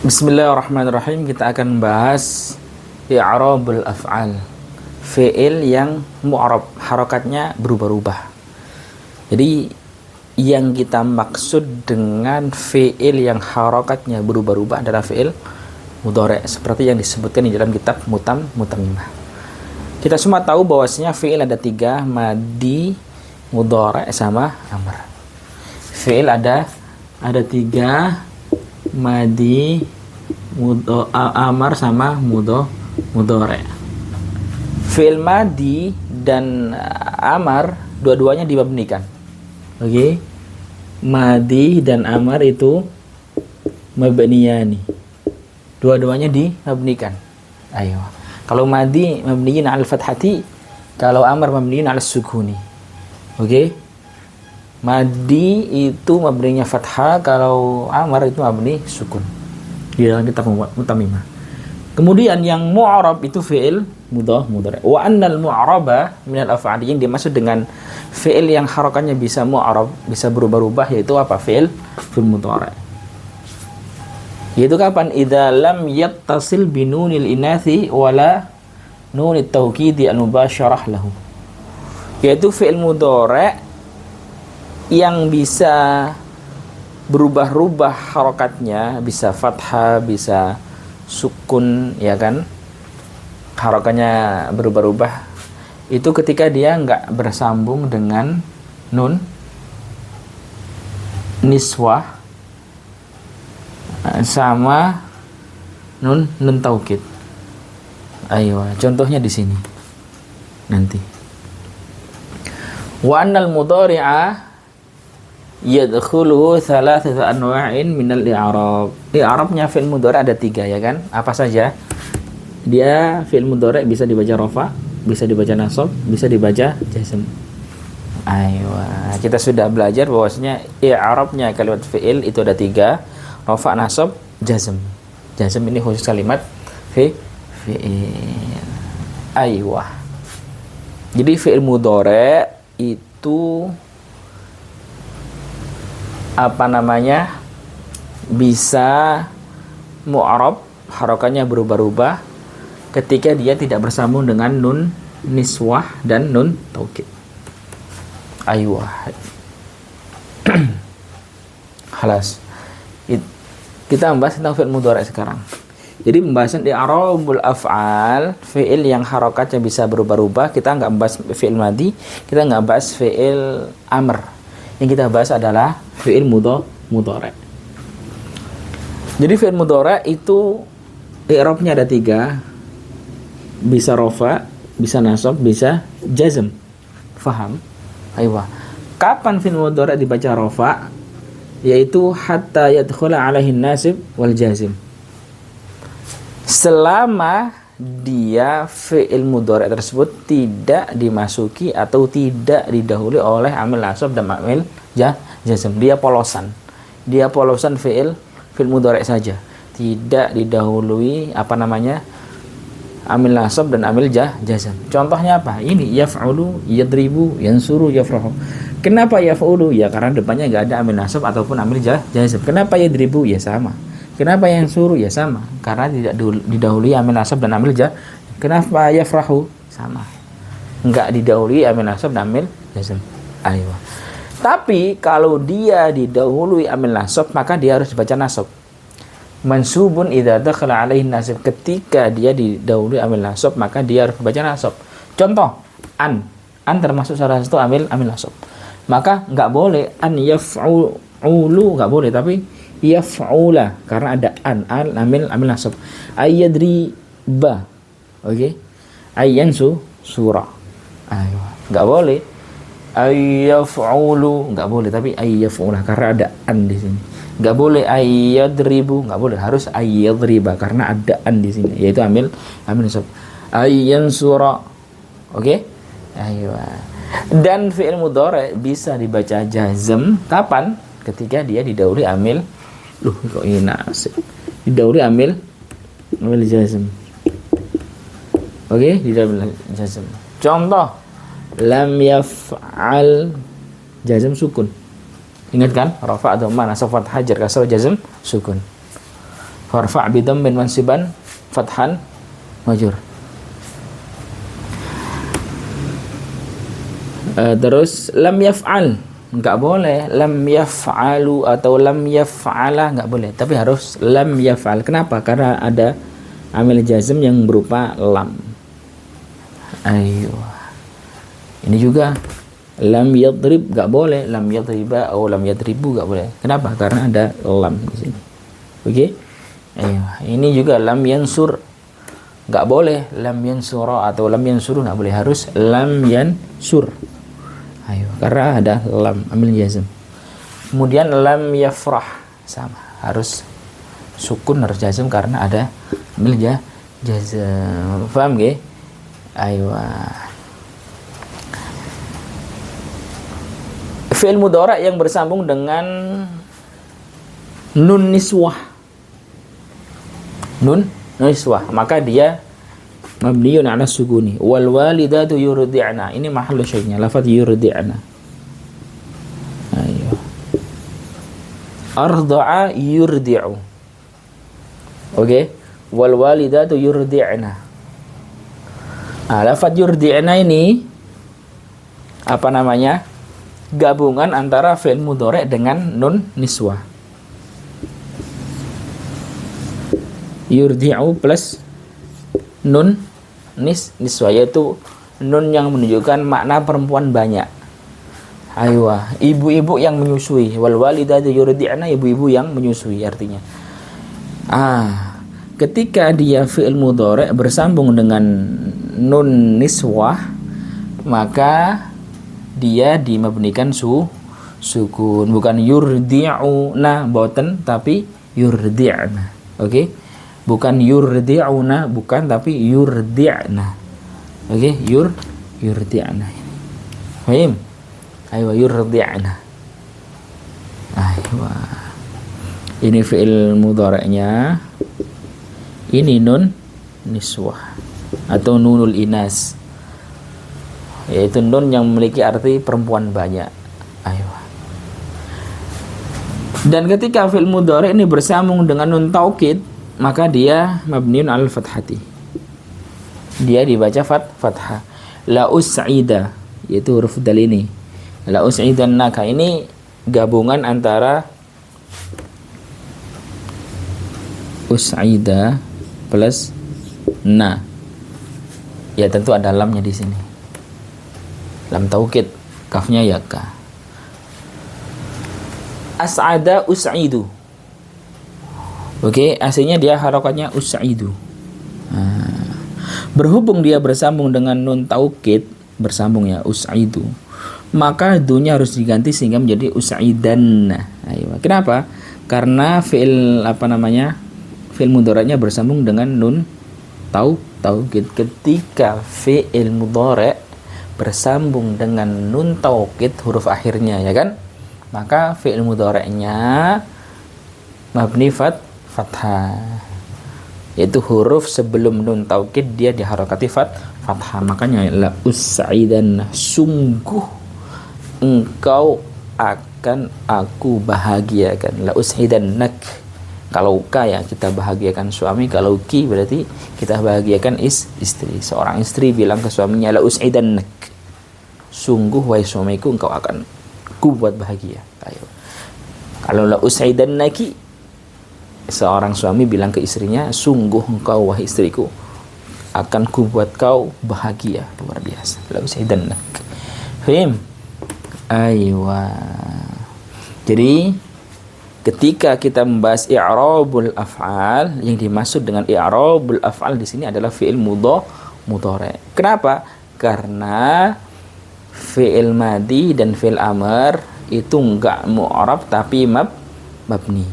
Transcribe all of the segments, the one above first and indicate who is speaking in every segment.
Speaker 1: Bismillahirrahmanirrahim. Kita akan membahas i'rabul af'al, fi'il yang mu'rab, harakatnya berubah-ubah. Jadi yang kita maksud dengan fi'il yang harakatnya berubah-ubah adalah fi'il mudhari', seperti yang disebutkan di dalam kitab Mutamimah. Kita semua tahu bahwasanya fi'il ada 3, madi, mudhari' sama amr. Fi'il ada 3, madi, amar sama mudhari'. Fi'il madi dan amar dua-duanya dimabnikan. Oke. Madi dan amar itu mabniyani. Dua-duanya dimabnikan. Ayo. Kalau madi mabniyin 'ala al-fathati, kalau amar mabniyin 'ala as-sukuni. Oke. Madi itu mabninya fathah, kalau amar itu mabni sukun. Di dalam kitab Mutamimah. Kemudian yang mu'rab itu fi'il mudhari'. Wa annal mu'raba minal af'ali, yang dimaksud dengan fi'il yang harakatnya bisa mu'rab, bisa berubah-ubah, yaitu apa? Fi'il mudhari'. Yaitu kapan? Idza lam yattasil binunil inathi wala nunit tawkidi al-mubasyarah lahu. Yaitu fi'il mudhari' yang bisa berubah-ubah harakatnya, bisa fathah, bisa sukun, ya kan? Harakatnya berubah-ubah itu ketika dia nggak bersambung dengan nun niswah sama nun taukid. Ayo, contohnya di sini nanti. Wa annal mudhari'a yadkhuluhu thalathatu anwa'in minal i'rab. I'rabnya fi'il mudhari' ada 3, ya kan? Apa saja? Dia fi'il mudhari' bisa dibaca rafa, bisa dibaca nasab, bisa dibaca jazm. Ayo, kita sudah belajar bahwasanya i'rabnya kalimat fi'il itu ada 3, rafa, nasab, jazm. Jazm ini khusus kalimat fi'il. Ayo. Jadi fi'il mudhari' itu bisa mu'rab, harakatnya berubah-ubah ketika dia tidak bersambung dengan nun niswah dan nun taukid. Aywa. Halas. Kita membahas tentang fi'il mudhari' sekarang. Jadi pembahasan i'rabul af'al, fi'il yang harakatnya bisa berubah-ubah. Kita nggak membahas fi'il madi, kita nggak bahas fi'il amr. Yang kita bahas adalah fi'il mudhari'. Jadi fi'il mudhari' itu i'rabnya ada 3, bisa rafa, bisa nasab, bisa jazm. Faham? Ayo. Kapan fi'il mudhari' dibaca rafa? Yaitu hatta yadkhula 'alaihi nasib wal jazm. Selama dia fi'il mudhari' tersebut tidak dimasuki atau tidak didahului oleh amil nasab dan amil jazm. Dia polosan fi'il mudhari' saja, tidak didahului amil nasab dan amil jazm. Contohnya apa? Ini yaf'ulu, yadribu, yansuru, yafrahu. Kenapa yaf'ulu? Ya karena depannya enggak ada amil nasab ataupun amil jazm. Kenapa yadribu? Ya sama. Kenapa yansuru? Ya sama, karena tidak didahului amil nasab dan amil jazm. Kenapa yafrahu? Sama, enggak didahului amil nasab dan amil jazm. Ayo. Tapi kalau dia didahului amil nasab, maka dia harus dibaca nasab. Mansubun idza dakhala alaihi nasab, ketika dia didahului amil nasab, maka dia harus dibaca nasab. Contoh, an termasuk salah satu amil nasab. Maka enggak boleh an yaf'ulu, enggak boleh, tapi yaf'ula, karena ada an amil nasab. Ayyadriba, oke, ayyansu surah. Ayo, enggak boleh ayyaf'ulu, enggak boleh, tapi ayyaf'ula karena ada an di sini. Enggak boleh ayyadribu, enggak boleh, harus ayyadriba karena ada an di sini, yaitu amil nasab. Ayyansura, oke. Ayo. Dan fi'il mudhari' bisa dibaca jazm kapan? Ketika dia didahului amil kok ini nasib, didahului amil jazm. Oke, didahului jazm. Contoh, lam yaf'al, jazm sukun. Ingat kan? Rafa atau mana, sifat hajar, kasar, jazm, sukun. farfa' bi dhammin mansiban fathan majur. Terus lam yaf'al enggak boleh, lam yaf'alu atau lam yaf'ala enggak boleh, tapi harus lam yaf'al. Kenapa? Karena ada amil jazm yang berupa lam. Ayo. Ini juga lam yadrib enggak boleh, lam yadriba atau lam yadribu enggak boleh. Kenapa? Karena ada lam di sini. Oke? Ayo. Ini juga lam yansur enggak boleh, lam yansura atau lam yansuru enggak boleh, harus lam yansur. Ayo, karena ada lam amil jazm. Kemudian lam yafrah sama, harus sukun, harus jazm karena ada amil jazm. Paham nggih? Ayo. Fi'il mudhari' yang bersambung dengan nun niswah. Nun niswah, maka dia mabniun ala sukuni. Wal walidatu yurdi'na, ini mahallu syai'nya, lafaz yurdi'na. Ayo. Arda'a yurdi'u. Oke. Wal walidatu yurdi'na. Lafaz yurdi'na ini apa namanya? Gabungan antara fi'il mudhari' dengan nun niswah. Yurdi'u plus nun niswah, yaitu nun yang menunjukkan makna perempuan banyak. Aywa, ibu-ibu yang menyusui. Wal walidatu yurdi'na, ibu-ibu yang menyusui artinya. Ketika dia fi'il mudhari' bersambung dengan nun niswah, maka dia dimabnikan sukun, bukan yurdi'una boten tapi yurdi'na. Oke? Bukan yurdi'una, bukan, tapi yurdi'na. Oke, yurdi'na. Paham? Ayo, yurdi'na. Ayo. Ini fi'il mudhari'nya. Ini nun niswah atau nunul inas, yaitu nun yang memiliki arti perempuan banyak. Ayo. Dan ketika fi'il mudhari' ini bersambung dengan nun taukid, maka dia mabniun al fathati, dia dibaca fathah. La us'ida, yaitu huruf dal ini. La us'idannaka, ini gabungan antara us'ida plus na. Ya tentu ada lamnya di sini. Lam taukid, kafnya ya ka. As'ada us'idu. Oke, aslinya dia harokatnya us'idu. Berhubung dia bersambung dengan nun taukid, bersambung ya us'idu, maka dunya harus diganti sehingga menjadi us'idan. Ayo. Kenapa? Karena fi'il fi'il mudhari'nya bersambung dengan nun taukid. Ketika fi'il mudhari' bersambung dengan nun taukid, huruf akhirnya ya kan, maka fi'il mudhari'nya mabni fathah, yaitu huruf sebelum nun taukid dia diharokati fathah. Makanya la us'idan, sungguh engkau akan aku bahagiakan. La us'idannak, kalau ka ya kita bahagiakan suami, kalau ki berarti kita bahagiakan istri. Seorang istri bilang ke suaminya, la us'idannak, sungguh wahai suamiku engkau akan ku buat bahagia. Ayo. Kalau la us'idannaki, seorang suami bilang ke istrinya, sungguh engkau wahai istriku akan ku buat kau bahagia. Luar biasa. La us'idannak. Fahim? Aywa. Jadi ketika kita membahas i'rabul af'al, yang dimaksud dengan i'rabul af'al di sini adalah fi'il mudhari'. Kenapa? Karena fi'il madi dan fi'il amr itu enggak mu'rab tapi mabni,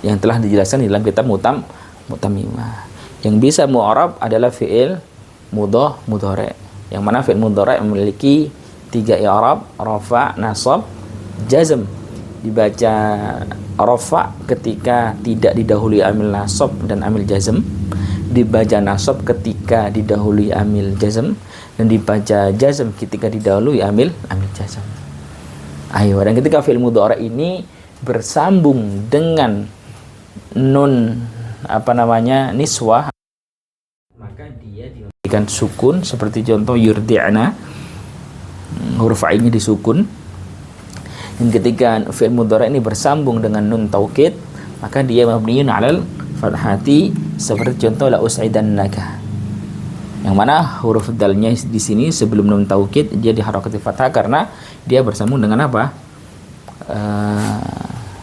Speaker 1: yang telah dijelaskan di dalam kitab Mutamimah. Yang bisa mu'rab adalah fi'il mudhari', yang mana fi'il mudhari' memiliki 3 i'rab: rafa', nasab, jazm. Dibaca rafa' ketika tidak didahului amil nasab dan amil jazm, dibaca nasab ketika didahului amil jazm, dan dibaca jazm ketika didahului amil jazm. Ayo, dan ketika fi'il mudhari' ini bersambung dengan nun niswah, maka dia diberikan sukun seperti contoh yurdi'na, huruf ainnya disukun. Dan ketika fi'il mudhari ini bersambung dengan nun taukid, maka dia mabniun 'alal fathati seperti contoh la us'idannaka. Yang mana huruf dalnya di sini sebelum nun taukid dia diharakati fathah karena dia bersambung dengan apa?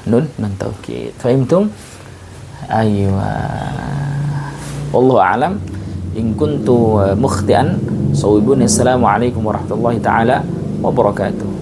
Speaker 1: Nun taukid. Fahimtum? Aywa. Wallahu a'lam. In kuntu mukhtian, sawibun. Assalamualaikum warahmatullahi taala wabarakatuh.